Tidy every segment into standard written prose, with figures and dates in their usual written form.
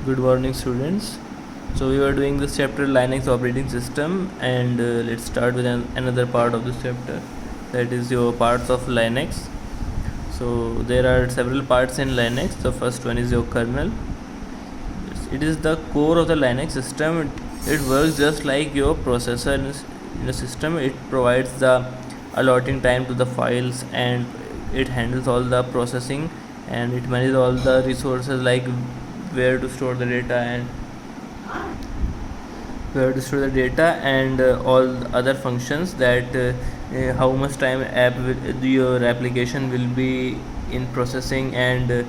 Good morning, students. So we were doing this chapter Linux operating system, and let's start with another part of this chapter, that is your parts of Linux. So there are several parts in Linux. The first one is your kernel. It is the core of the Linux system. It works just like your processor in the system. It provides the allotting time to the files, and it handles all the processing, and it manages all the resources like where to store the data and all other functions, that how much time your application will be in processing, and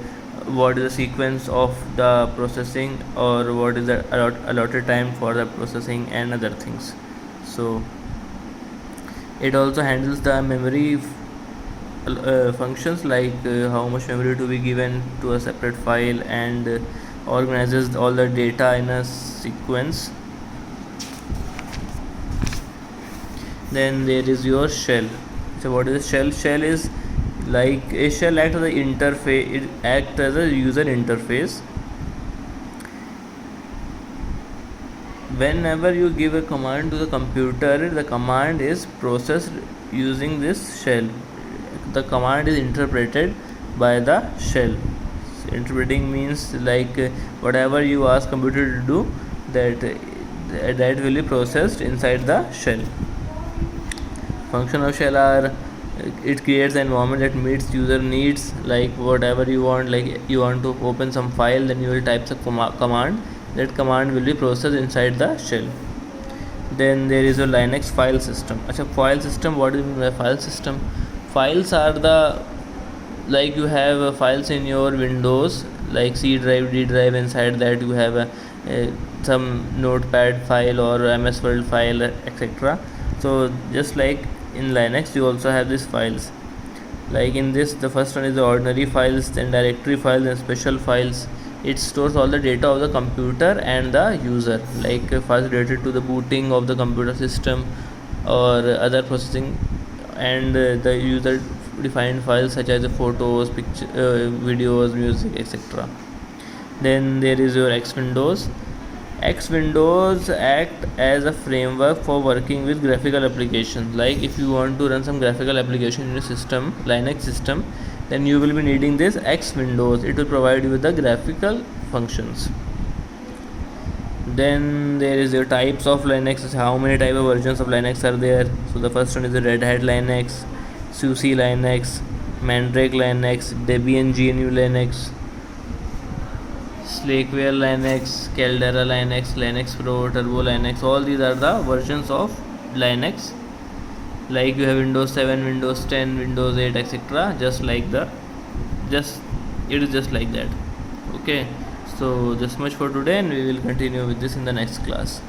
what is the sequence of the processing, or what is the allotted time for the processing and other things. So it also handles the memory functions, like how much memory to be given to a separate file, and organizes all the data in a sequence. Then there is your shell. So what is a shell? Shell is like a shell acts as an interface. It acts as a user interface. Whenever you give a command to the computer, the command is processed using this shell. The command is interpreted by the shell. So interpreting means like whatever you ask computer to do, that will be processed inside the shell. Function of shell are it creates an environment that meets user needs, like whatever you want, like you want to open some file, then you will type the command. That command will be processed inside the shell. Then there is a Linux file system. File system, what do you mean by file system? Files are the, like you have files in your Windows, like C drive, D drive. Inside that you have some notepad file or MS Word file, etc. So just like in Linux, you also have these files. Like in this, the first one is the ordinary files, then directory files, and special files. It stores all the data of the computer and the user, like files related to the booting of the computer system or other processing, and the user defined files such as photos, pictures, videos, music, etc. Then there is your X Windows. X Windows act as a framework for working with graphical applications. Like if you want to run some graphical application in your system, Linux system, then you will be needing this X Windows. It will provide you with the graphical functions. Then there is your types of Linux. How many type of versions of Linux are there? So the first one is the Red Hat Linux, SUSE Linux, Mandrake Linux, Debian GNU Linux, Slackware Linux, Caldera Linux, Linux Pro, Turbo Linux. All these are the versions of Linux. Like you have Windows 7, Windows 10, Windows 8, etc. It is just like that. Okay. So this much for today, and we will continue with this in the next class.